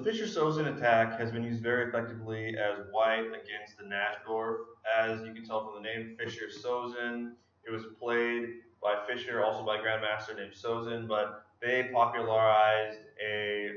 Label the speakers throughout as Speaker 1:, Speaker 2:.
Speaker 1: the Fischer-Sozin attack has been used very effectively as white against the Najdorf. As you can tell from the name Fischer-Sozin, it was played by Fischer, also by a grandmaster named Sozin, but they popularized a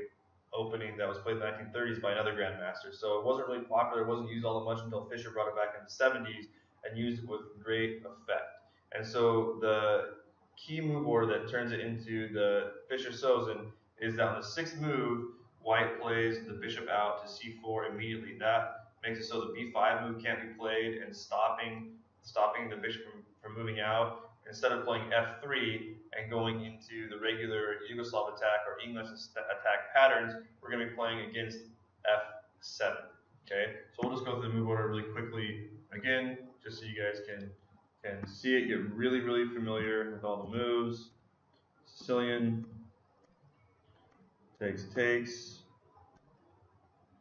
Speaker 1: opening that was played in the 1930s by another grandmaster. So it wasn't really popular, it wasn't used all that much until Fischer brought it back in the 70s and used it with great effect. And so the key move order that turns it into the Fischer-Sozin is that on the sixth move, white plays the bishop out to c4 immediately. That makes it so the b5 move can't be played and stopping the bishop from moving out. Instead of playing f3 and going into the regular Yugoslav attack or English attack patterns, we're going to be playing against f7. Okay, so we'll just go through the move order really quickly again, just so you guys can see it, get really familiar with all the moves. Sicilian, takes.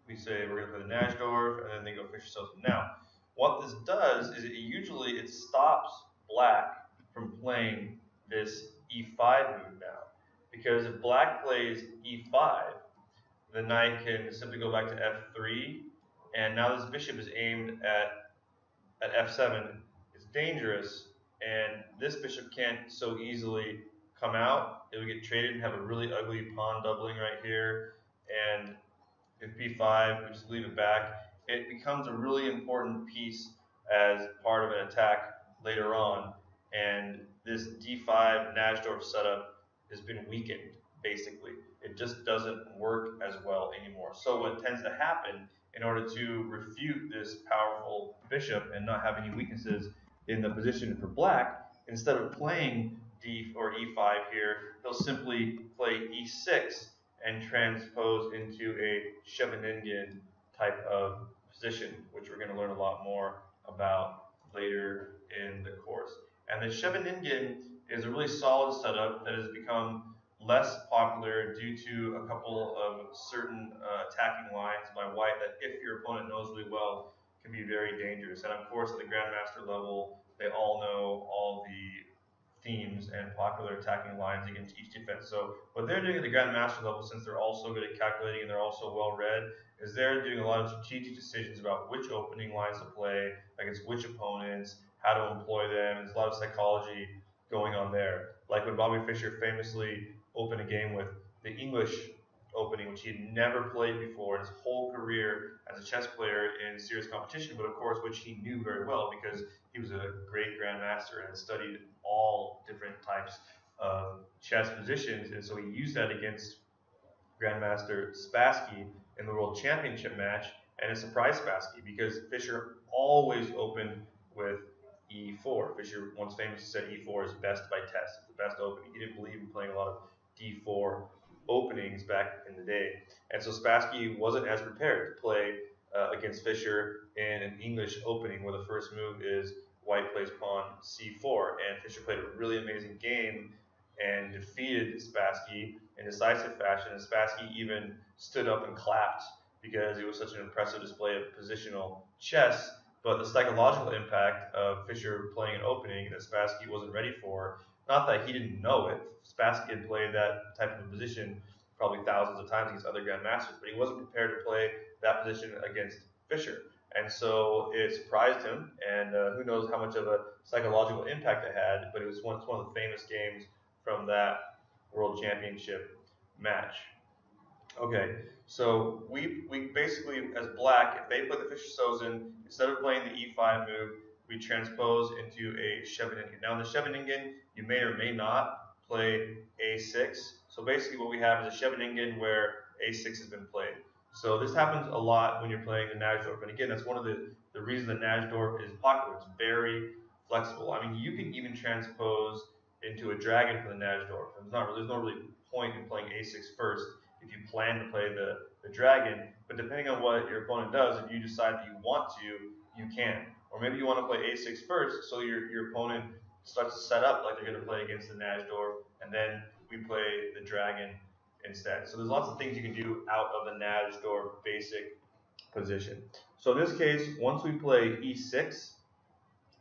Speaker 1: We say we're going to play the Najdorf, and then they go Fischer-Sozin. Now, what this does is it stops black from playing this e5 move now. Because if black plays e5, the knight can simply go back to f3, and now this bishop is aimed at f7. It's dangerous, and this bishop can't so easily come out. It would get traded and have a really ugly pawn doubling right here, and if b5, we just leave it back, it becomes a really important piece as part of an attack later on, and this d5 Najdorf setup has been weakened, basically. It just doesn't work as well anymore. So what tends to happen in order to refute this powerful bishop and not have any weaknesses in the position for black, instead of playing d or e5 here, he'll simply play e6 and transpose into a Scheveningen type of position, which we're going to learn a lot more about later in the course. And the Scheveningen is a really solid setup that has become less popular due to a couple of certain attacking lines by white that, if your opponent knows really well, can be very dangerous. And of course, at the grandmaster level, they all know all the themes and popular attacking lines against each defense. So what they're doing at the grandmaster level, since they're all so good at calculating and they're also well read, is they're doing a lot of strategic decisions about which opening lines to play against which opponents, how to employ them. There's a lot of psychology going on there. Like when Bobby Fischer famously opened a game with the English opening, which he had never played before in his whole career as a chess player in serious competition, but of course which he knew very well because he was a great grandmaster and had studied all different types of chess positions, and so he used that against Grandmaster Spassky in the World Championship match, and it surprised Spassky because Fischer always opened with e4. Fischer once famously said e4 is best by test, it's the best opening. He didn't believe in playing a lot of d4 openings back in the day, and so Spassky wasn't as prepared to play against Fischer in an English opening where the first move is white plays pawn c4, and Fischer played a really amazing game and defeated Spassky in decisive fashion, and Spassky even stood up and clapped because it was such an impressive display of positional chess. But the psychological impact of Fischer playing an opening that Spassky wasn't ready for, not that he didn't know it, Spassky had played that type of a position probably thousands of times against other grandmasters, but he wasn't prepared to play that position against Fischer. And so it surprised him, and who knows how much of a psychological impact it had, but it's one of the famous games from that World Championship match. Okay, so we basically, as black, if they play the Fischer-Sozin, instead of playing the e5 move, we transpose into a Scheveningen. Now in the Scheveningen, you may or may not play a6. So basically what we have is a Scheveningen where a6 has been played. So this happens a lot when you're playing the Najdorf. And again, that's one of the reasons the Najdorf is popular. It's very flexible. I mean, you can even transpose into a dragon for the Najdorf. There's no really point in playing a6 first if you plan to play the dragon. But depending on what your opponent does, if you decide that you want to, you can. Or maybe you want to play a6 first, so your opponent starts to set up like they're going to play against the Najdorf, and then we play the dragon instead. So there's lots of things you can do out of the Najdorf basic position. So in this case, once we play e6,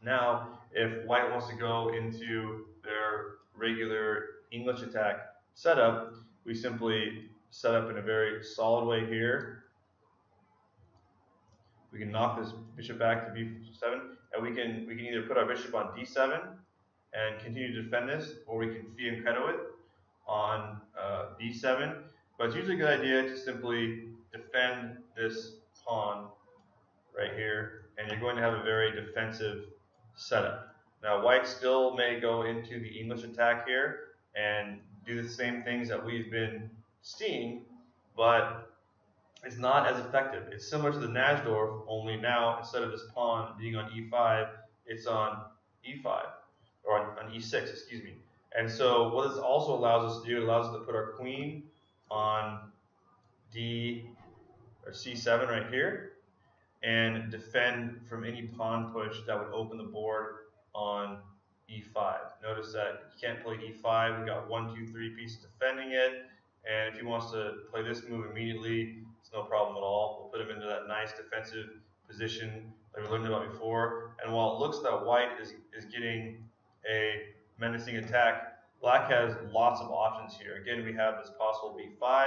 Speaker 1: now if white wants to go into their regular English attack setup, we simply set up in a very solid way here. We can knock this bishop back to b7, and we can either put our bishop on d7 and continue to defend this, or we can fianchetto it on b7. But it's usually a good idea to simply defend this pawn right here, and you're going to have a very defensive setup. Now, white still may go into the English attack here and do the same things that we've been seeing, but it's not as effective. It's similar to the Najdorf, only now instead of this pawn being on e5, it's on e5, or on e6, excuse me. And so what this also allows us to do, it allows us to put our queen on d or c7 right here, and defend from any pawn push that would open the board on e5. Notice that you can't play e5. We've got 1, 2, 3 pieces defending it. And if he wants to play this move immediately, it's no problem at all. We'll put him into that nice defensive position that we learned about before. And while it looks that white is getting a menacing attack, black has lots of options here. Again, we have this possible b5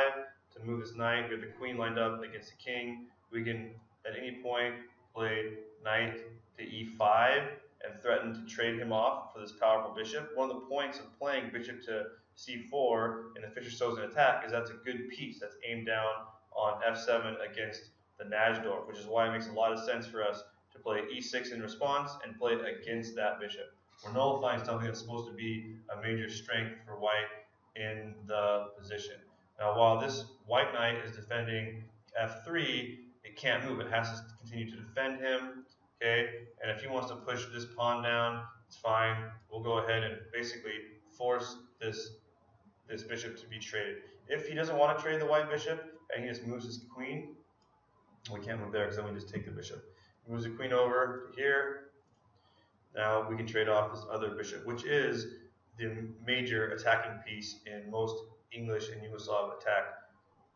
Speaker 1: to move this knight. We have the queen lined up against the king. We can at any point play knight to e5 and threaten to trade him off for this powerful bishop. One of the points of playing bishop to c4 in the Fischer-Sozin attack is that's a good piece that's aimed down on f7 against the Najdorf, which is why it makes a lot of sense for us to play e6 in response and play it against that bishop. We're nullifying something that's supposed to be a major strength for white in the position. Now, while this white knight is defending f3, it can't move. It has to continue to defend him, okay? And if he wants to push this pawn down, it's fine. We'll go ahead and basically force this bishop to be traded. If he doesn't want to trade the white bishop and he just moves his queen, we can't move there because then we just take the bishop. He moves the queen over to here. Now we can trade off this other bishop, which is the major attacking piece in most English and Yugoslav attack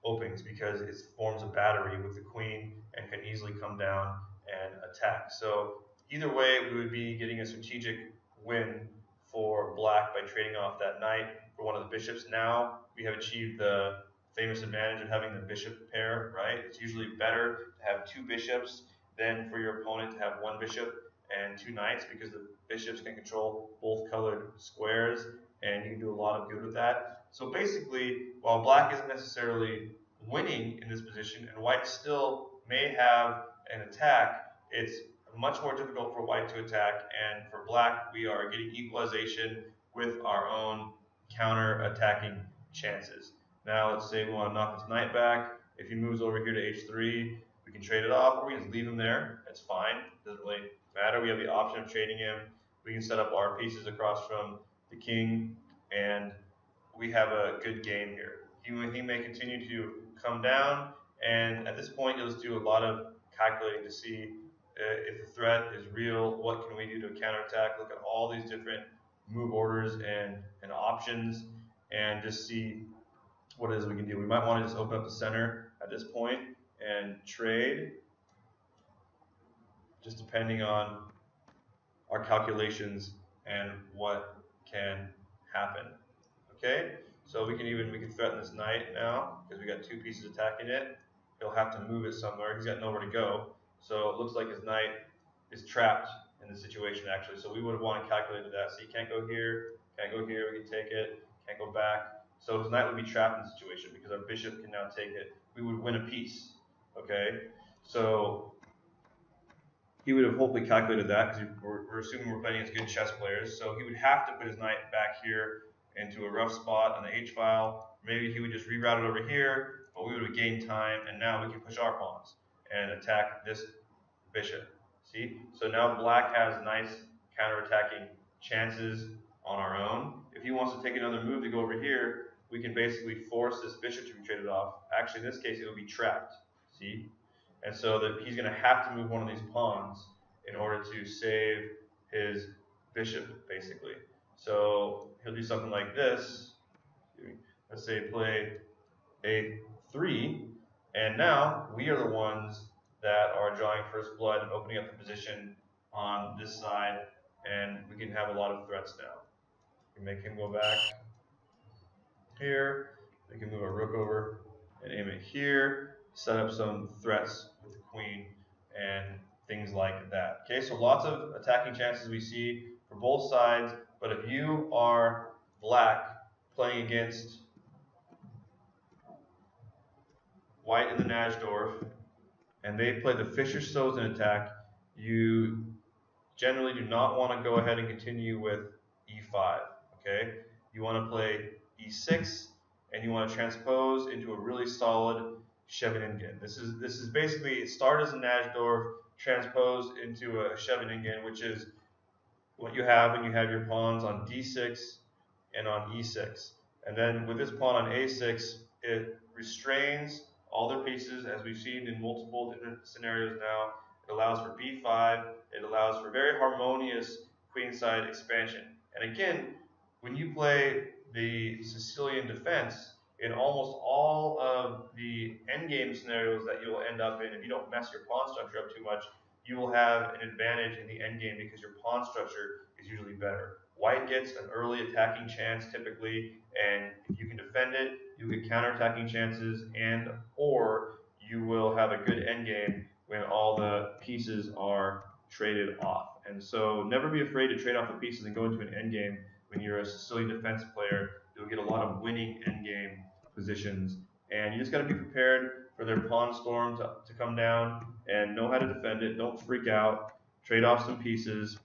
Speaker 1: openings, because it forms a battery with the queen and can easily come down and attack. So either way, we would be getting a strategic win for black by trading off that knight for one of the bishops. Now we have achieved the famous advantage of having the bishop pair, right? It's usually better to have two bishops than for your opponent to have one bishop and two knights, because the bishops can control both colored squares, and you can do a lot of good with that. So basically, while black isn't necessarily winning in this position, and white still may have an attack, it's much more difficult for white to attack, and for black, we are getting equalization with our own counter-attacking chances. Now, let's say we want to knock this knight back. If he moves over here to h3, we can trade it off, or we can just leave him there. It's fine. Doesn't really matter. We have the option of trading him. We can set up our pieces across from the king, and we have a good game here. He may continue to come down, and at this point, you'll just do a lot of calculating to see if the threat is real, what can we do to counterattack, look at all these different move orders and options, and just see what it is we can do. We might want to just open up the center at this point and trade, just depending on our calculations and what can happen. Okay, so we can threaten this knight now because we got two pieces attacking it. He'll have to move it somewhere. He's got nowhere to go. So it looks like his knight is trapped in this situation actually. So we would have wanted to calculate that. So he can't go here, can't go here. We can take it, can't go back. So his knight would be trapped in the situation because our bishop can now take it. We would win a piece. Okay, so he would have hopefully calculated that because we're assuming we're playing against good chess players. So he would have to put his knight back here into a rough spot on the H file. Maybe he would just reroute it over here, but we would have gained time, and now we can push our pawns and attack this bishop. See? So now black has nice counterattacking chances on our own. If he wants to take another move to go over here, we can basically force this bishop to be traded off. Actually, in this case, it would be trapped. See? And so that he's going to have to move one of these pawns in order to save his bishop, basically. So he'll do something like this. Let's say play a3, and now we are the ones that are drawing first blood and opening up the position on this side, and we can have a lot of threats now. We can make him go back here. We can move our rook over and aim it here, set up some threats with the queen and things like that. Okay, so lots of attacking chances we see for both sides, but if you are black playing against white in the Najdorf, and they play the Fischer-Sozin attack, you generally do not want to go ahead and continue with e5, okay? You want to play e6, and you want to transpose into a really solid Scheveningen. This is basically, it started as a Najdorf, transposed into a Scheveningen, which is what you have when you have your pawns on d6 and on e6. And then with this pawn on a6, it restrains all their pieces, as we've seen in multiple different scenarios now. It allows for b5. It allows for very harmonious queenside expansion. And again, when you play the Sicilian defense, in almost all of the endgame scenarios that you'll end up in, if you don't mess your pawn structure up too much, you will have an advantage in the endgame because your pawn structure is usually better. White gets an early attacking chance typically, and if you can defend it, you get counterattacking chances, and or you will have a good endgame when all the pieces are traded off. And so never be afraid to trade off the pieces and go into an endgame when you're a Sicilian defense player. You'll get a lot of winning endgame positions, and you just got to be prepared for their pawn storm to come down and know how to defend it. Don't freak out. Trade off some pieces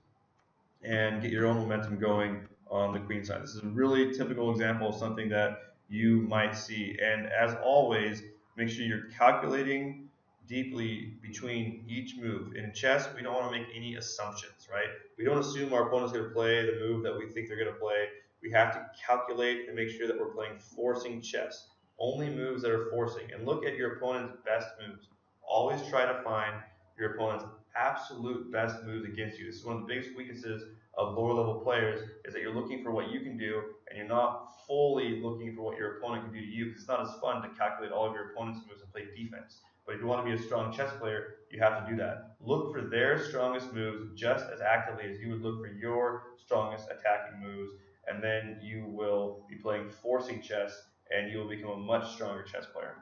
Speaker 1: and get your own momentum going on the queen side. This is a really typical example of something that you might see. And as always, make sure you're calculating deeply between each move. In chess, we don't want to make any assumptions, right? We don't assume our opponent's going to play the move that we think they're going to play. We have to calculate and make sure that we're playing forcing chess. Only moves that are forcing. And look at your opponent's best moves. Always try to find your opponent's absolute best moves against you. This is one of the biggest weaknesses of lower level players, is that you're looking for what you can do and you're not fully looking for what your opponent can do to you, because it's not as fun to calculate all of your opponent's moves and play defense. But if you want to be a strong chess player, you have to do that. Look for their strongest moves just as actively as you would look for your strongest attacking moves, and then you will be playing forcing chess and you will become a much stronger chess player.